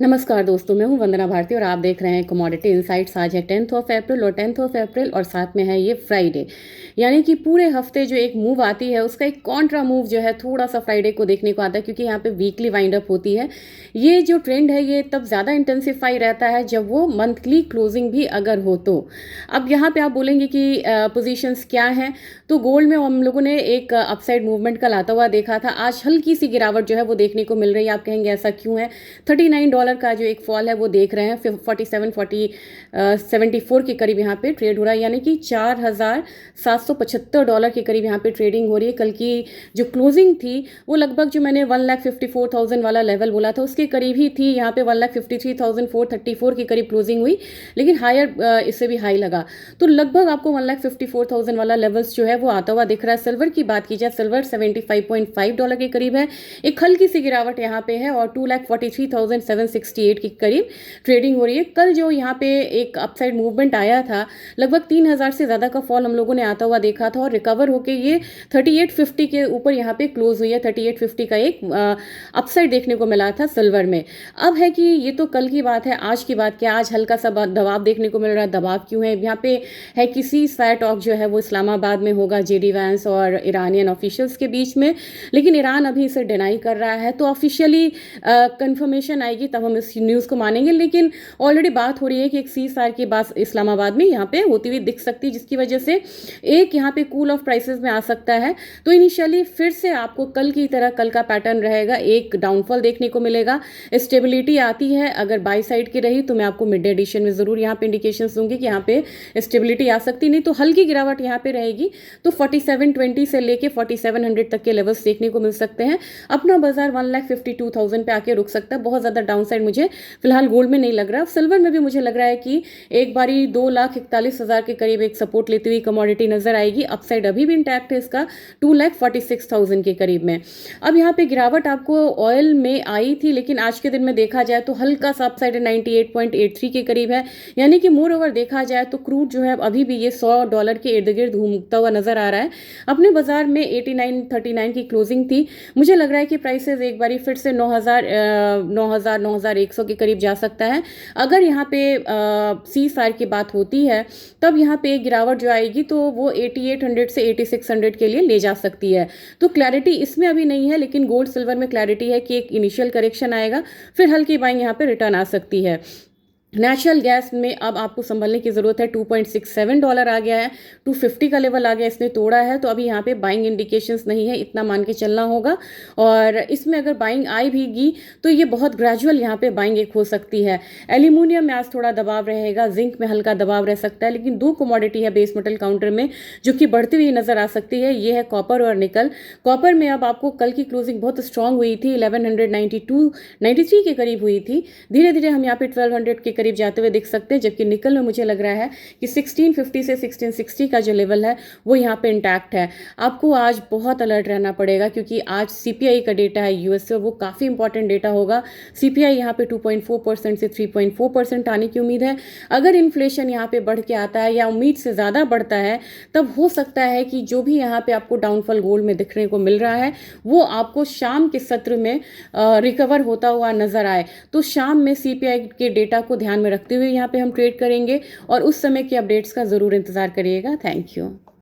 नमस्कार दोस्तों, मैं हूं वंदना भारती और आप देख रहे हैं कमोडिटी इनसाइट्स। आज है 10th ऑफ अप्रैल और 10th ऑफ अप्रैल और साथ में है ये फ्राइडे, यानी कि पूरे हफ्ते जो एक मूव आती है उसका एक कॉन्ट्रा मूव जो है थोड़ा सा फ्राइडे को देखने को आता है, क्योंकि यहाँ पे वीकली वाइंड अप होती है। ये जो ट्रेंड है ये तब ज़्यादा इंटेंसिफाई रहता है जब वो मंथली क्लोजिंग भी अगर हो तो। अब यहाँ पे आप बोलेंगे कि पोजिशंस क्या हैं, तो गोल्ड में हम लोगों ने एक अपसाइड मूवमेंट कल आता हुआ देखा था। आज हल्की सी गिरावट जो है वो देखने को मिल रही है। आप कहेंगे ऐसा क्यों है? $39 का जो एक फॉल है वो देख रहे हैं। 74 के करीब यहाँ पे ट्रेड हो रहा है, यानी कि $4,775 के करीब यहाँ पे ट्रेडिंग हो रही है। कल की जो क्लोजिंग थी वो लगभग जो मैंने 1,54,000 वाला लेवल बोला था उसके करीब ही थी। यहाँ पे 1,53,434 के करीब क्लोजिंग हुई, लेकिन हायर इससे भी हाई लगा। तो लगभग आपको 1,54,000 वाला लेवल्स जो है वो आता हुआ दिख रहा है। सिल्वर की बात की जाए, सिल्वर $75.5 के करीब है। एक हल्की सी गिरावट यहाँ पे है और 2,43,768 के करीब ट्रेडिंग हो रही है। कल जो यहाँ पे एक अपसाइड मूवमेंट आया था, लगभग 3,000 से ज़्यादा का फॉल हम लोगों ने आता हुआ देखा था और रिकवर होके ये 3850 के ऊपर यहाँ पे क्लोज हुई है। 3850 का एक अपसाइड देखने को मिला था सिल्वर में। अब है कि ये तो कल की बात है, आज की बात क्या? आज हल्का सा दबाव देखने को मिल रहा है। दबाव क्यों है? यहाँ पे है कि सीज़फायर टॉक जो है वो इस्लामाबाद में होगा, जेडी वैंस और ईरानियन ऑफिशियल्स के बीच में, लेकिन ईरान अभी इसे डिनाई कर रहा है। तो ऑफिशियली कंफर्मेशन आएगी तब हम इस न्यूज़ को मानेंगे, लेकिन ऑलरेडी बात हो रही है कि एक सीज़फायर की बात इस्लामाबाद में यहाँ पे होती हुई दिख सकती है, जिसकी वजह से एक यहाँ पे कूल ऑफ प्राइसेस में आ सकता है। तो इनिशियली फिर से आपको कल की तरह कल का पैटर्न रहेगा, एक डाउनफॉल देखने को मिलेगा। स्टेबिलिटी आती है अगर बाई साइड की रही तो मैं आपको मिड एडिशन में ज़रूर यहाँ पे इंडिकेशंस दूंगी कि यहाँ पे स्टेबिलिटी आ सकती, नहीं तो हल्की गिरावट यहाँ पे रहेगी। तो 4720 से लेके 4700 तक के लेवल्स देखने को मिल सकते हैं। अपना बाजार 1,52,000 पे आके रुक सकता है। बहुत ज़्यादा डाउनसाइड मुझे फिलहाल गोल्ड में नहीं लग रहा। सिल्वर में भी मुझे लग रहा है कि एक बारी 2,41,000 के करीब एक सपोर्ट लेती हुई कमोडिटी नजर आएगी। अपसाइड अभी भी इंटैक्ट है इसका 2,46,000 के करीब में। अब यहाँ पे गिरावट आपको ऑयल में आई थी, लेकिन आज के दिन में देखा जाए तो हल्का सा अपसाइड 98.83 के करीब है, यानी कि मोर ओवर देखा जाए तो क्रूड जो है अभी भी ये $100 के इर्द गिर्द घूमता हुआ नजर आ रहा है। अपने बाजार में 89.39 की क्लोजिंग थी। मुझे लग रहा है कि प्राइसेस एक बारी फिर से 9,100 के करीब जा सकता है। अगर यहाँ पे सीज़फायर की बात होती है तब यहाँ पे गिरावट जो आएगी तो वो 8800 से 8600 के लिए ले जा सकती है। तो क्लैरिटी इसमें अभी नहीं है, लेकिन गोल्ड सिल्वर में क्लैरिटी है कि एक इनिशियल करेक्शन आएगा, फिर हल्की बाइंग यहाँ पे रिटर्न आ सकती है। नेचुरल गैस में अब आपको संभलने की ज़रूरत है। $2.67 आ गया है, 250 का लेवल आ गया, इसने तोड़ा है। तो अभी यहाँ पे बाइंग इंडिकेशंस नहीं है, इतना मान के चलना होगा। और इसमें अगर बाइंग आई भीगी तो ये बहुत ग्रेजुअल यहाँ पे बाइंग एक हो सकती है। एल्यूमिनियम में आज थोड़ा दबाव रहेगा, जिंक में हल्का दबाव रह सकता है, लेकिन दो कमोडिटी है बेस मेटल काउंटर में जो कि बढ़ती हुई नजर आ सकती है, ये है कॉपर और निकल। कॉपर में अब आपको कल की क्लोजिंग बहुत स्ट्रांग हुई थी, 1192-93 के करीब हुई थी। धीरे धीरे हम यहाँ पे 1200 के करीब जाते हुए दिख सकते हैं, जबकि निकल में मुझे लग रहा है कि 1650 से 1660 का जो लेवल है वो यहाँ पे इंटैक्ट है। आपको आज बहुत अलर्ट रहना पड़ेगा, क्योंकि आज सीपीआई का डेटा है यूएस से और वो काफ़ी इंपॉर्टेंट डेटा होगा। सीपीआई यहाँ पे 2.4% से 3.4% आने की उम्मीद है। अगर इन्फ्लेशन यहाँ पे बढ़ के आता है या उम्मीद से ज़्यादा बढ़ता है, तब हो सकता है कि जो भी यहाँ पे आपको डाउनफॉल गोल्ड में दिखने को मिल रहा है वो आपको शाम के सत्र में रिकवर होता हुआ नजर आए। तो शाम में सीपीआई के डेटा को ध्यान में रखते हुए यहाँ पे हम ट्रेड करेंगे और उस समय की अपडेट्स का ज़रूर इंतज़ार करिएगा। Thank you.